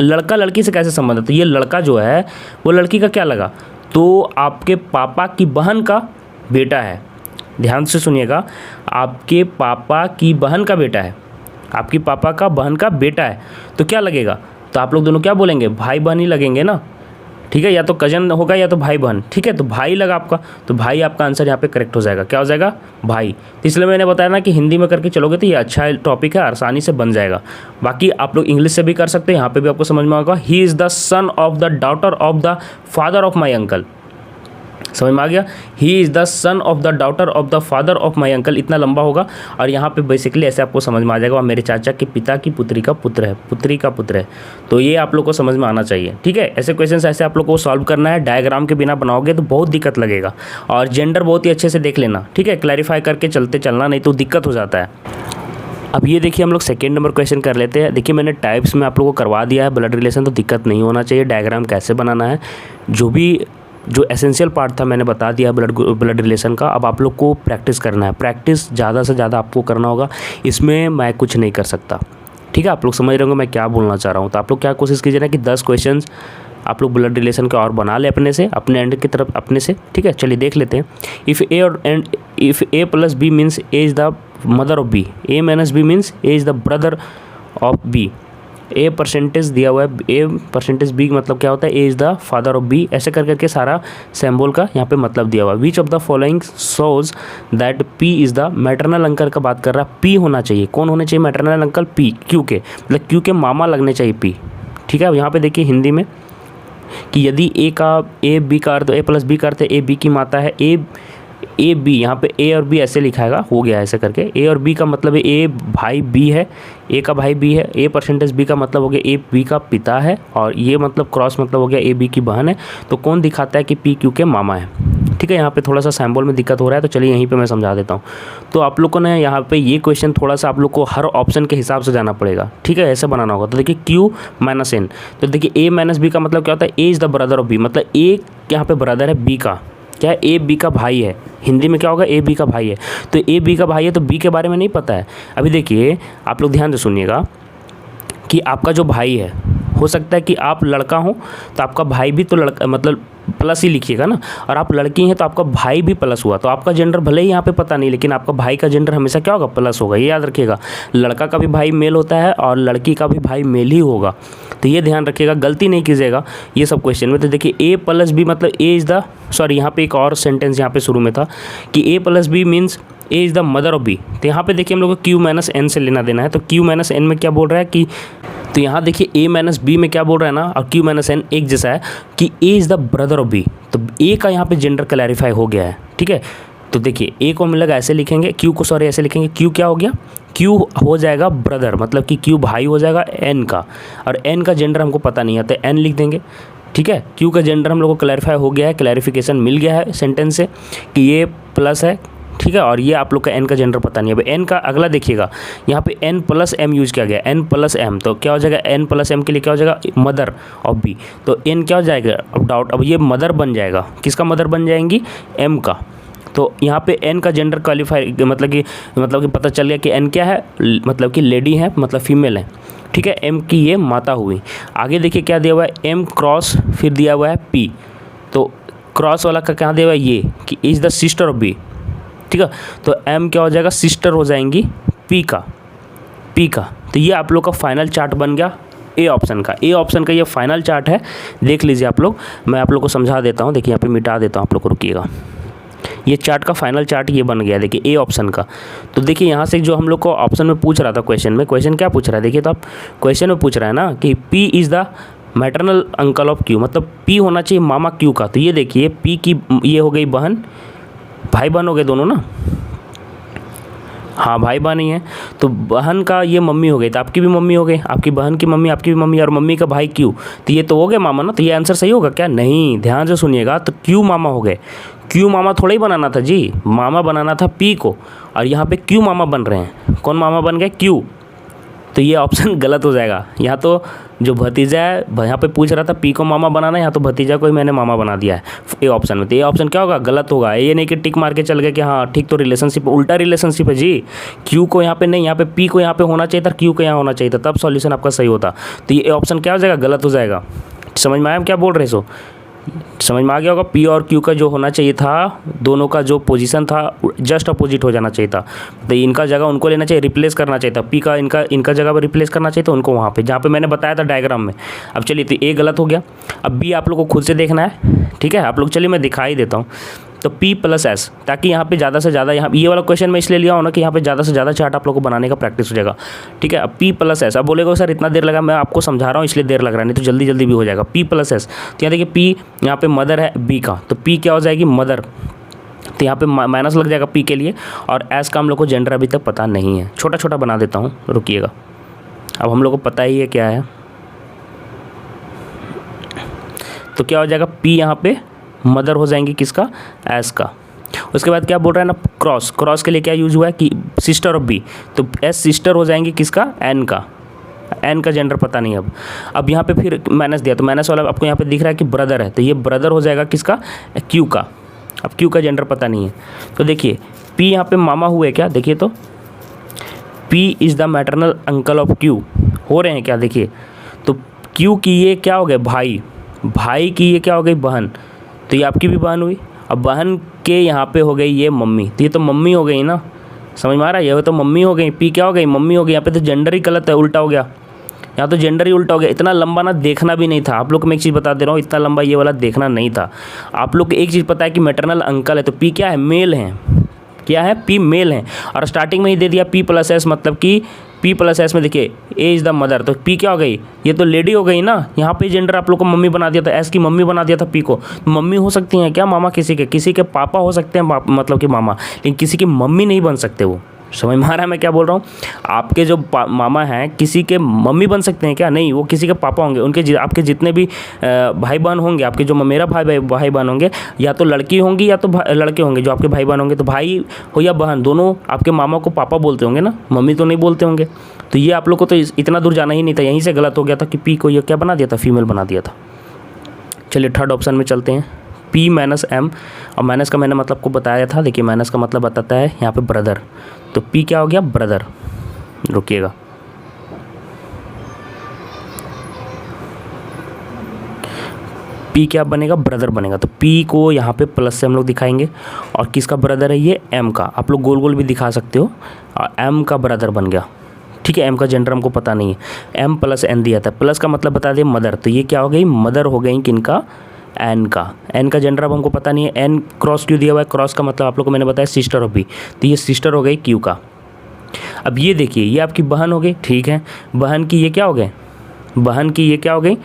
लड़का लड़की से कैसे संबंध है, तो ये लड़का जो है वो लड़की का क्या लगा, तो आपके पापा की बहन का बेटा है। ध्यान से सुनिएगा, आपके पापा की बहन का बेटा है, आपकी पापा का बहन का बेटा है, तो क्या लगेगा, तो आप लोग दोनों क्या बोलेंगे, भाई बहन ही लगेंगे ना, ठीक है, या तो कजन होगा या तो भाई बहन, ठीक है। तो भाई लगा आपका, तो भाई आपका आंसर यहाँ पे करेक्ट हो जाएगा। क्या हो जाएगा, भाई। तो इसलिए मैंने बताया ना कि हिंदी में करके चलोगे तो ये अच्छा टॉपिक है, आसानी से बन जाएगा। बाकी आप लोग इंग्लिश से भी कर सकते हैं, यहाँ पे भी आपको समझ में आएगा। ही is the son of the daughter of the father of my uncle, समझ में आ गया। ही is the son of the daughter of the father of my uncle, इतना लंबा होगा। और यहाँ पे बेसिकली ऐसे आपको समझ में आ जाएगा, वह मेरे चाचा के पिता की पुत्री का पुत्र है, तो ये आप लोग को समझ में आना चाहिए, ठीक है। ऐसे क्वेश्चन ऐसे आप लोग को सॉल्व करना है, डायग्राम के बिना बनाओगे तो बहुत दिक्कत लगेगा। और जेंडर बहुत ही अच्छे से देख लेना, ठीक है, क्लैरिफाई करके चलना, नहीं तो दिक्कत हो जाता है। अब ये देखिए हम लोग 2nd नंबर क्वेश्चन कर लेते हैं। देखिए मैंने टाइप्स में आप लोगों को करवा दिया है ब्लड रिलेशन, तो दिक्कत नहीं होना चाहिए। डायग्राम कैसे बनाना है, जो एसेंशियल पार्ट था मैंने बता दिया ब्लड रिलेशन का। अब आप लोग को प्रैक्टिस करना है, प्रैक्टिस ज़्यादा से ज़्यादा आपको करना होगा, इसमें मैं कुछ नहीं कर सकता, ठीक है। आप लोग समझ रहे होंगे मैं क्या बोलना चाह रहा हूँ। तो आप लोग क्या कोशिश कीजिए ना कि 10 क्वेश्चंस आप लोग ब्लड रिलेशन के और बना ले अपने से, अपने एंड की तरफ अपने से, ठीक है। चलिए देख लेते हैं। If A plus B means A is the mother of B, A minus B means A is the brother of B, A percentage दिया हुआ है, ए परसेंटेज बी मतलब क्या होता है, A is the father of B, ऐसे कर करके सारा सिंबल का यहाँ पे मतलब दिया हुआ है। Which of the following shows that P is the maternal uncle का बात कर रहा है, पी होना चाहिए, कौन होने चाहिए मैटरनल अंकल, पी, क्यू के, मतलब क्यू के मामा लगने चाहिए पी, ठीक है। अब यहाँ पे देखिए हिंदी में कि यदि ए बी का अर्थ, ए प्लस बी का अर्थ है ए बी की माता है, ए बी, यहाँ पे ए और बी ऐसे लिखाएगा, हो गया ऐसे करके। ए और बी का मतलब है ए भाई बी है, ए का भाई बी है, ए परसेंटेज बी का मतलब हो गया ए बी का पिता है, और ये मतलब क्रॉस मतलब हो गया ए बी की बहन है। तो कौन दिखाता है कि पी क्यू के मामा है, ठीक है। यहाँ पे थोड़ा सा सैम्बल में दिक्कत हो रहा है, तो चलिए यहीं पे मैं समझा देता हूँ। तो आप लोग को ना यहाँ पे ये क्वेश्चन थोड़ा सा आप लोग को हर ऑप्शन के हिसाब से जाना पड़ेगा, ठीक है, ऐसे बनाना होगा। तो देखिए क्यू माइनस एन, तो देखिए ए माइनस बी का मतलब क्या होता है, A is the brother of B, मतलब ए यहाँ पे ब्रदर है बी का, क्या है, ए बी का भाई है, हिंदी में क्या होगा, ए बी का भाई है। तो ए बी का भाई है तो बी के बारे में नहीं पता है। अभी देखिए आप लोग ध्यान से सुनिएगा कि आपका जो भाई है, हो सकता है कि आप लड़का हो तो आपका भाई भी तो लड़का मतलब प्लस ही लिखिएगा ना, और आप लड़की हैं तो आपका भाई भी प्लस हुआ, तो आपका जेंडर भले ही यहाँ पे पता नहीं, लेकिन आपका भाई का जेंडर हमेशा क्या होगा, प्लस होगा, ये याद रखिएगा। लड़का का भी भाई मेल होता है और लड़की का भी भाई मेल ही होगा, तो ये ध्यान रखिएगा, गलती नहीं कीजिएगा ये सब क्वेश्चन में। तो देखिए ए प्लस बी मतलब ए इज़ द, सॉरी यहाँ पे एक और सेंटेंस यहाँ पे शुरू में था कि A plus B means A is the mother of B. तो यहाँ पे देखिए हम लोग को क्यू माइनस एन से लेना देना है, तो क्यू माइनस एन में क्या बोल रहा है कि, तो यहाँ देखिए ए माइनस बी में क्या बोल रहा है ना, और क्यू माइनस एन एक जैसा है कि A is the brother of B, तो ए का यहाँ पे जेंडर क्लैरिफाई हो गया है, ठीक है। तो देखिए ए को मिलेगा ऐसे लिखेंगे, क्यू को सॉरी ऐसे लिखेंगे, क्यू क्या हो गया, क्यू हो जाएगा ब्रदर, मतलब कि क्यू भाई हो जाएगा एन का, और एन का जेंडर हमको पता नहीं है तो एन लिख देंगे, ठीक है। क्यू का जेंडर हम लोग को क्लैरिफाई हो गया है, क्लैरिफिकेशन मिल गया है सेंटेंस से कि ये प्लस है, ठीक है, और ये आप लोग का एन का जेंडर पता नहीं है। अब एन का अगला देखिएगा, यहाँ पे एन प्लस एम यूज किया गया, एन प्लस एम, तो क्या हो जाएगा, एन प्लस एम के लिए क्या हो जाएगा, मदर ऑफ बी, तो एन क्या हो जाएगा, अब डाउट, अब ये मदर बन जाएगा, किसका मदर बन जाएंगी, एम का। तो यहाँ पे एन का जेंडर क्वालिफाई मतलब कि पता चल गया कि एन क्या है, मतलब कि लेडी है, मतलब फीमेल है, ठीक है। एम की ये माता हुई। आगे देखिए क्या दिया हुआ है, एम क्रॉस फिर दिया हुआ है पी, तो क्रॉस वाला का क्या दिया हुआ है ये कि is the sister of B, ठीक है। तो एम क्या हो जाएगा, सिस्टर हो जाएंगी पी का। तो ये आप लोग का फाइनल चार्ट बन गया ए ऑप्शन का ये फाइनल चार्ट है, देख लीजिए आप लोग, मैं आप लोग को समझा देता हूँ। देखिए यहाँ पे मिटा देता हूँ, आप लोग को रुकिएगा, ये चार्ट का फाइनल चार्ट ये बन गया, देखिए ए ऑप्शन का। तो देखिए यहाँ से जो हम लोग को ऑप्शन में पूछ रहा था, क्वेश्चन क्या पूछ रहा है, देखिए तो आप क्वेश्चन में पूछ रहा है ना कि P is the maternal uncle of Q, मतलब पी होना चाहिए मामा क्यू का। तो ये देखिए पी की ये हो गई बहन, भाई बहन हो गए दोनों ना, हाँ भाई बहन ही है, तो बहन का ये मम्मी हो गई, तो आपकी भी मम्मी हो गई, आपकी बहन की मम्मी आपकी भी मम्मी, और मम्मी का भाई क्यू, तो ये तो हो गए मामा ना। तो ये आंसर सही होगा क्या, नहीं, ध्यान से सुनिएगा, तो क्यू मामा हो गए, क्यू मामा थोड़ा ही बनाना था जी, मामा बनाना था पी को, और यहाँ पे क्यू मामा बन रहे हैं, कौन मामा बन गए, क्यू। तो ये ऑप्शन गलत हो जाएगा, यहाँ तो जो भतीजा है यहाँ पे पूछ रहा था पी को मामा बनाना, यहाँ तो भतीजा को ही मैंने मामा बना दिया है ए ऑप्शन में। तो ये ऑप्शन क्या होगा, गलत होगा। ये नहीं कि टिक मार के चल गए कि हाँ ठीक, तो रिलेशनशिप उल्टा रिलेशनशिप है जी, क्यू को यहाँ पे नहीं, यहाँ पे पी को यहाँ पे होना चाहिए था, क्यू को यहाँ होना चाहिए था, तब सॉल्यूशन आपका सही होता। तो ये ऑप्शन क्या हो जाएगा, गलत हो जाएगा। समझ में आया हम क्या बोल रहे सो, समझ में आ गया होगा। पी और क्यू का जो होना चाहिए था, दोनों का जो पोजीशन था जस्ट अपोजिट हो जाना चाहिए था, तो इनका जगह उनको लेना चाहिए, रिप्लेस करना चाहिए था, पी का इनका जगह पर रिप्लेस करना चाहिए था उनको वहाँ पे, जहाँ पे मैंने बताया था डायग्राम में। अब चलिए, तो ए गलत हो गया, अब बी आप लोग को खुद से देखना है, ठीक है। आप लोग चलिए मैं दिखाई देता हूँ, तो P प्लस एस, ताकि यहाँ पे ज़्यादा से ज़्यादा, यहाँ ये वाला क्वेश्चन मैं इसलिए लिया हूँ ना कि यहाँ पे ज़्यादा से ज़्यादा चार्ट आप लोग को बनाने का प्रैक्टिस हो जाएगा, ठीक है। अब P प्लस एस, अब बोलेगा सर इतना देर लगा, मैं आपको समझा रहा हूँ इसलिए देर लग रहा है, नहीं तो जल्दी जल्दी भी हो जाएगा। P प्लस एस, तो यहाँ देखिए P यहाँ पे मदर है B का, तो P क्या हो जाएगी, मदर, तो यहाँ पे माइनस लग जाएगा P के लिए, और एस का हम लोग को जेंडर अभी तक पता नहीं है, छोटा छोटा बना देता हूँ, रुकिएगा। अब हम लोग को पता ही है क्या है, तो क्या हो जाएगा, P यहाँ पे मदर हो जाएंगी किसका, एस का। उसके बाद क्या बोल रहा है ना, क्रॉस के लिए क्या यूज हुआ है कि सिस्टर ऑफ बी, तो एस सिस्टर हो जाएंगी किसका, एन का। एन का जेंडर पता नहीं अब यहाँ पे फिर माइनस दिया, तो माइनस वाला आपको यहाँ पे दिख रहा है कि ब्रदर है, तो ये ब्रदर हो जाएगा किसका, क्यू का। अब क्यू का जेंडर पता नहीं है, तो देखिए पी यहाँ पे मामा हुए क्या, देखिए तो P is the maternal uncle of Q हो रहे हैं क्या, देखिए तो क्यू की ये क्या हो गए, भाई, भाई की ये क्या हो गई बहन, तो ये आपकी भी बहन हुई। अब बहन के यहाँ पे हो गई ये मम्मी, तो ये तो मम्मी हो गई ना, समझ में आ रहा है, ये तो मम्मी हो गई, पी क्या हो गई मम्मी हो गई। यहाँ पे तो जेंडर ही गलत है, उल्टा हो गया, यहाँ तो जेंडर ही उल्टा हो गया। इतना लंबा ना देखना भी नहीं था, आप लोग को मैं एक चीज़ बता दे रहा हूँ, इतना लंबा ये वाला देखना नहीं था। आप लोग को एक चीज़ पता है कि मैटरनल अंकल है, तो पी क्या है, मेल है, क्या है, पी मेल है। और स्टार्टिंग में ही दे दिया पी प्लस एस, मतलब कि पी प्लस एस में देखिए ए इज़ द मदर, तो पी क्या हो गई, ये तो लेडी हो गई ना। यहाँ पे जेंडर आप लोग को मम्मी बना दिया था, एस की मम्मी बना दिया था पी को। मम्मी हो सकती हैं क्या मामा, किसी के पापा हो सकते हैं, मतलब कि मामा, लेकिन किसी की मम्मी नहीं बन सकते वो। समझ में आ रहा है मैं क्या बोल रहा हूँ। आपके जो मामा हैं किसी के मम्मी बन सकते हैं क्या, नहीं, वो किसी के पापा होंगे। उनके आपके जितने भी भाई बहन होंगे, आपके जो मेरा भाई बहन होंगे, या तो लड़की होंगी या तो लड़के होंगे, जो आपके भाई बहन होंगे, तो भाई हो या बहन दोनों आपके मामा को पापा बोलते होंगे ना, मम्मी तो नहीं बोलते होंगे। तो ये आप लोग को तो इतना दूर जाना ही नहीं था, यहीं से गलत हो गया था कि पी को ये क्या बना दिया था, फीमेल बना दिया था। चलिए थर्ड ऑप्शन में चलते हैं, पी माइनस एम। और माइनस का मैंने मतलब को बताया था, देखिए माइनस का मतलब बताता है यहाँ पे ब्रदर, तो पी क्या हो गया, ब्रदर। रुकिएगा, पी क्या बनेगा, ब्रदर बनेगा। तो पी को यहाँ पे प्लस से हम लोग दिखाएंगे, और किसका ब्रदर है ये, एम का। आप लोग गोल गोल भी दिखा सकते हो, एम का ब्रदर बन गया, ठीक है। एम का जेंडर हमको पता नहीं है, एम प्लस एन दिया था, प्लस का मतलब बता दें मदर, तो ये क्या हो गई, मदर हो गई किनका, एन का। एन का जेंडर अब हमको पता नहीं है, एन क्रॉस क्यू दिया हुआ है, क्रॉस का मतलब आप लोग को मैंने बताया सिस्टर ऑफ बी, तो ये सिस्टर हो गई क्यू का। अब ये देखिए ये आपकी बहन हो गई, ठीक है, बहन की ये क्या हो गए, बहन की ये क्या हो गई,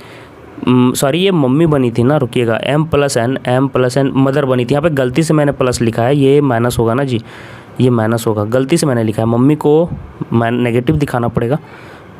सॉरी ये मम्मी बनी थी ना, रुकिएगा, एम प्लस एन मदर बनी थी। यहाँ पे गलती से मैंने प्लस लिखा है, ये माइनस होगा ना जी, ये माइनस होगा, गलती से मैंने लिखा है, मम्मी को नेगेटिव दिखाना पड़ेगा,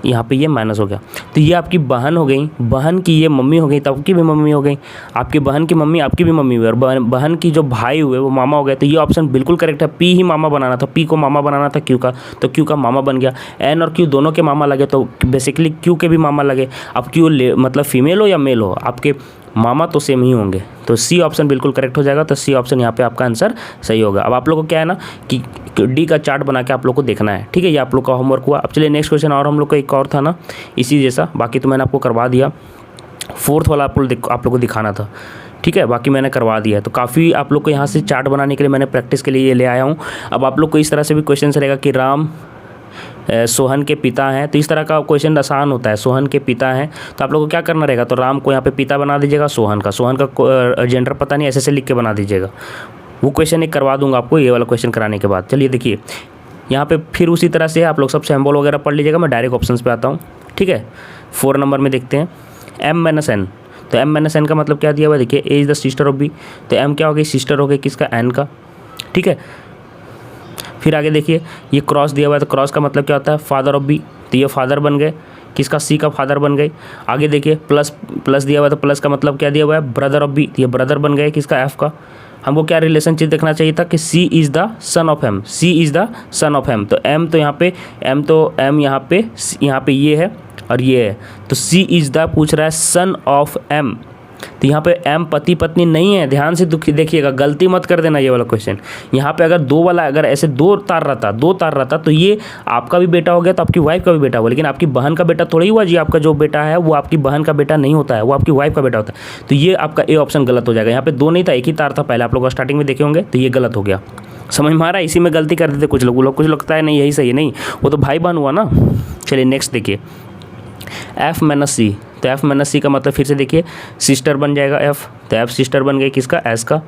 यहाँ पे ये माइनस हो गया। तो ये आपकी बहन हो गई, बहन की ये मम्मी हो गई, तो आपकी भी मम्मी हो गई, आपकी बहन की मम्मी आपकी भी मम्मी हुई, और बहन की जो भाई हुए वो मामा हो गए। तो ये ऑप्शन बिल्कुल करेक्ट है, पी ही मामा बनाना था, पी को मामा बनाना था क्यू का, तो क्यू का मामा बन गया। एन और क्यू दोनों के मामा लगे, तो बेसिकली क्यू के भी मामा लगे। अब क्यू मतलब फीमेल हो या मेल हो, आपके मामा तो सेम ही होंगे, तो सी ऑप्शन बिल्कुल करेक्ट हो जाएगा। तो सी ऑप्शन यहाँ पे आपका आंसर सही होगा। अब आप लोगों को क्या है ना कि डी का चार्ट बना के आप लोग को देखना है, ठीक है, ये आप लोग का होमवर्क हुआ। अब चलिए नेक्स्ट क्वेश्चन, और हम लोग का एक और था ना इसी जैसा, बाकी तो मैंने आपको करवा दिया, फोर्थ वाला आप लोग को दिखाना था, ठीक है, बाकी मैंने करवा दिया है। तो काफ़ी आप लोग को यहाँ से चार्ट बनाने के लिए मैंने प्रैक्टिस के लिए ये ले आया हूँ। अब आप लोग को इस तरह से भी क्वेश्चन रहेगा कि राम सोहन के पिता हैं, तो इस तरह का क्वेश्चन आसान होता है, सोहन के पिता हैं, तो आप लोगों को क्या करना रहेगा, तो राम को यहाँ पे पिता बना दीजिएगा, सोहन का जेंडर पता नहीं, ऐसे लिख के बना दीजिएगा। वो क्वेश्चन एक करवा दूंगा आपको, ये वाला क्वेश्चन कराने के बाद। चलिए देखिए यहाँ पे फिर उसी तरह से आप लोग सब सिंबल वगैरह पढ़ लीजिएगा, मैं डायरेक्ट ऑप्शंस पे आता हूँ, ठीक है। 4 नंबर में देखते हैं एम माइनस एन, तो एम माइनस एन का मतलब क्या दिया हुआ है, देखिए A is the sister of B, तो एम क्या हो गई, सिस्टर हो गई किसका, एन का, ठीक है। फिर आगे देखिए ये क्रॉस दिया हुआ है, तो क्रॉस का मतलब क्या होता है, फादर ऑफ बी, तो ये फादर बन गए किसका, सी का फादर बन गए। आगे देखिए प्लस दिया हुआ है, तो प्लस का मतलब क्या दिया हुआ है, ब्रदर ऑफ बी, तो ये ब्रदर बन गए किसका, एफ का। हमको क्या रिलेशनशिप देखना चाहिए था कि C is the son of M, C is the son of M, तो एम तो यहाँ पे एम यहाँ पे ये है और ये है, तो सी इज़ द पूछ रहा है सन ऑफ एम, तो यहाँ पे एम पति पत्नी नहीं है, ध्यान से देखिएगा, गलती मत कर देना ये वाला क्वेश्चन। यहाँ पे अगर अगर ऐसे दो तार रहता तो ये आपका भी बेटा हो गया, तो आपकी वाइफ का भी बेटा हुआ, लेकिन आपकी बहन का बेटा थोड़ा ही हुआ जी, आपका जो बेटा है वो आपकी बहन का बेटा नहीं होता है, वो आपकी वाइफ का बेटा होता है। तो ये आपका ए ऑप्शन गलत हो जाएगा। यहाँ पे 2 नहीं था, एक ही तार था पहले, आप लोग स्टार्टिंग में देखे होंगे, तो ये गलत हो गया। समझ में आ रहा है, इसी में गलती कर देते कुछ लोग लगता है नहीं यही सही है, नहीं वो तो भाई बहन हुआ ना। चलिए नेक्स्ट देखिए एफ माइनस सी, तो एफ माइनस सी का मतलब फिर से देखिए सिस्टर बन जाएगा एफ, तो एफ सिस्टर बन गई किसका, एस का,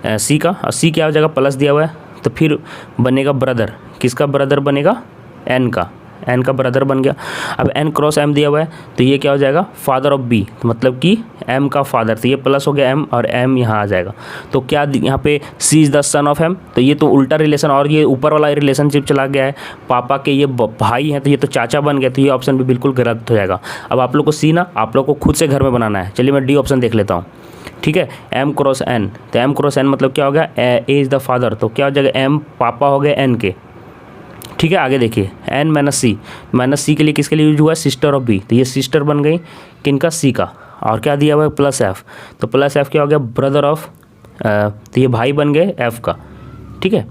सी का, और सी क्या हो जाएगा, प्लस दिया हुआ है, तो फिर बनेगा ब्रदर, किसका ब्रदर बनेगा, एन का, एन का ब्रदर बन गया। अब एन क्रॉस एम दिया हुआ है, तो ये क्या हो जाएगा, फादर ऑफ बी, तो मतलब कि एम का फादर, तो ये प्लस हो गया एम, और एम यहाँ आ जाएगा। तो क्या यहाँ पे C is the son of M, तो ये तो उल्टा रिलेशन, और ये ऊपर वाला रिलेशनशिप चला गया है, पापा के ये भाई हैं, तो ये तो चाचा बन गए, तो ये ऑप्शन भी बिल्कुल गलत हो जाएगा। अब आप लोग को सी ना आप लोग को खुद से घर में बनाना है। चलिए मैं डी ऑप्शन देख लेता हूँ, ठीक है, एम क्रॉस एन, तो एम क्रॉस एन मतलब क्या हो गया, ए इज़ द फादर, तो क्या हो जाएगा, एम पापा हो गए एन के, ठीक है। आगे देखिए एन माइनस सी के लिए किसके लिए यूज हुआ है, सिस्टर ऑफ बी, तो ये सिस्टर बन गई किनका, सी का, और क्या दिया हुआ है, प्लस एफ, तो प्लस एफ क्या हो गया, ब्रदर ऑफ, तो ये भाई बन गए एफ का, ठीक है,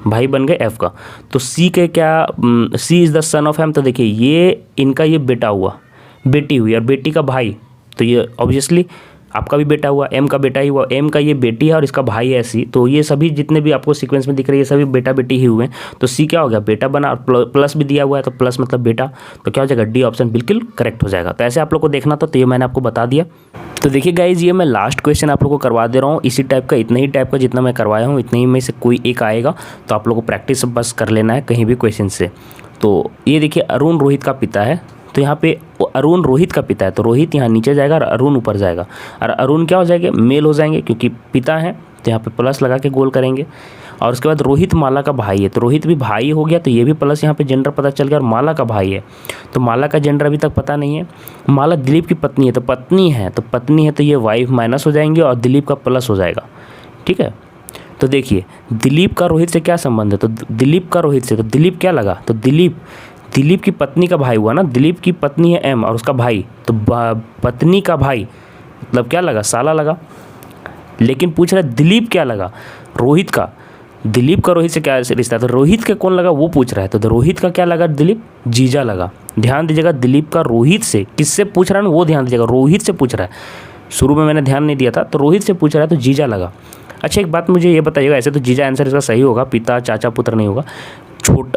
भाई बन गए एफ का। तो सी के क्या, C is the son of M, तो देखिए ये इनका ये बेटा हुआ, बेटी हुई, और बेटी का भाई, तो ये ऑब्वियसली आपका भी बेटा हुआ, एम का बेटा ही हुआ, एम का ये बेटी है और इसका भाई है सी, तो ये सभी जितने भी आपको सीक्वेंस में दिख रही है सभी बेटा बेटी ही हुए हैं। तो सी क्या हो गया, बेटा बना, और प्लस भी दिया हुआ है तो प्लस मतलब बेटा, तो क्या हो जाएगा, डी ऑप्शन बिल्कुल करेक्ट हो जाएगा। तो ऐसे आप लोग को देखना था, तो ये मैंने आपको बता दिया। तो देखिए गाइज, ये मैं लास्ट क्वेश्चन आप लोग को करवा दे रहा हूँ, इसी टाइप का, इतना ही टाइप का जितना मैं करवाया हूँ इतने ही में से कोई एक आएगा, तो आप लोग को प्रैक्टिस बस कर लेना है कहीं भी क्वेश्चन से। तो ये देखिए अरुण रोहित का पिता है, तो यहाँ पे अरुण रोहित का पिता है, तो रोहित यहाँ नीचे जाएगा और अरुण ऊपर जाएगा, और अरुण क्या हो जाएंगे, मेल हो जाएंगे क्योंकि पिता है, तो यहाँ पे प्लस लगा के गोल करेंगे। और उसके बाद रोहित माला का भाई है, तो रोहित भी भाई हो गया, तो ये भी प्लस यहाँ पे जेंडर पता चल गया, और माला का भाई है, तो माला का जेंडर अभी तक पता नहीं है। माला दिलीप की पत्नी है, तो पत्नी है, तो ये वाइफ माइनस हो जाएंगे और दिलीप का प्लस हो जाएगा। ठीक है, तो देखिए दिलीप का रोहित से क्या संबंध है, तो दिलीप का रोहित से, तो दिलीप क्या लगा, तो दिलीप की पत्नी का भाई हुआ ना, दिलीप की पत्नी है एम और उसका भाई, तो पत्नी का भाई मतलब क्या लगा, साला लगा। लेकिन पूछ रहा है दिलीप क्या लगा, रोहित का, दिलीप का रोहित से क्या रिश्ता है, तो रोहित के कौन लगा वो पूछ रहा है, तो रोहित का क्या लगा, दिलीप, जीजा लगा। ध्यान दीजिएगा, दिलीप का रोहित से किससे पूछ रहा है ना, वो ध्यान दीजिएगा, रोहित से पूछ रहा है, शुरू में मैंने ध्यान नहीं दिया था, तो रोहित से पूछ रहा है तो जीजा लगा। अच्छा एक बात मुझे ये बताइएगा, ऐसे तो जीजा आंसर इसका सही होगा, पिता चाचा पुत्र नहीं होगा।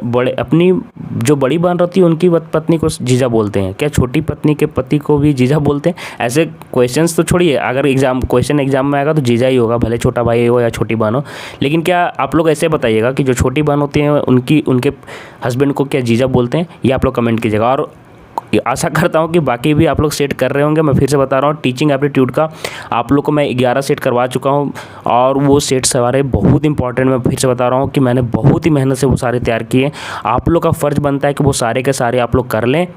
बड़े अपनी जो बड़ी बहन रहती है उनकी पत्नी को जीजा बोलते हैं क्या, छोटी पत्नी के पति को भी जीजा बोलते हैं? ऐसे क्वेश्चंस तो छोड़िए, अगर क्वेश्चन एग्जाम में आएगा तो जीजा ही होगा, भले छोटा भाई हो या छोटी बहन हो। लेकिन क्या आप लोग ऐसे बताइएगा कि जो छोटी बहन होती हैं उनके हस्बैंड को क्या जीजा बोलते हैं, ये आप लोग कमेंट कीजिएगा। और आशा करता हूँ कि बाकी भी आप लोग सेट कर रहे होंगे। मैं फिर से बता रहा हूँ, टीचिंग एप्टीट्यूड का आप लोग को मैं 11 सेट करवा चुका हूँ, और वो सेट सारे बहुत इंपॉर्टेंट, मैं फिर से बता रहा हूँ कि मैंने बहुत ही मेहनत से वो सारे तैयार किए। आप लोग का फ़र्ज़ बनता है कि वो सारे के सारे आप लोग कर लें,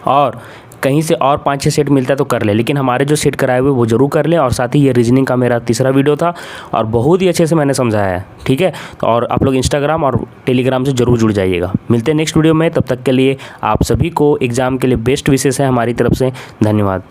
और कहीं से और 5-6 सेट मिलता है तो कर ले, लेकिन हमारे जो सेट कराए हुए वो जरूर कर लें। और साथ ही ये रीजनिंग का मेरा तीसरा वीडियो था और बहुत ही अच्छे से मैंने समझाया है, ठीक है। तो और आप लोग इंस्टाग्राम और टेलीग्राम से ज़रूर जुड़ जाइएगा। मिलते हैं नेक्स्ट वीडियो में, तब तक के लिए आप सभी को एग्ज़ाम के लिए बेस्ट विशेष है हमारी तरफ से। धन्यवाद।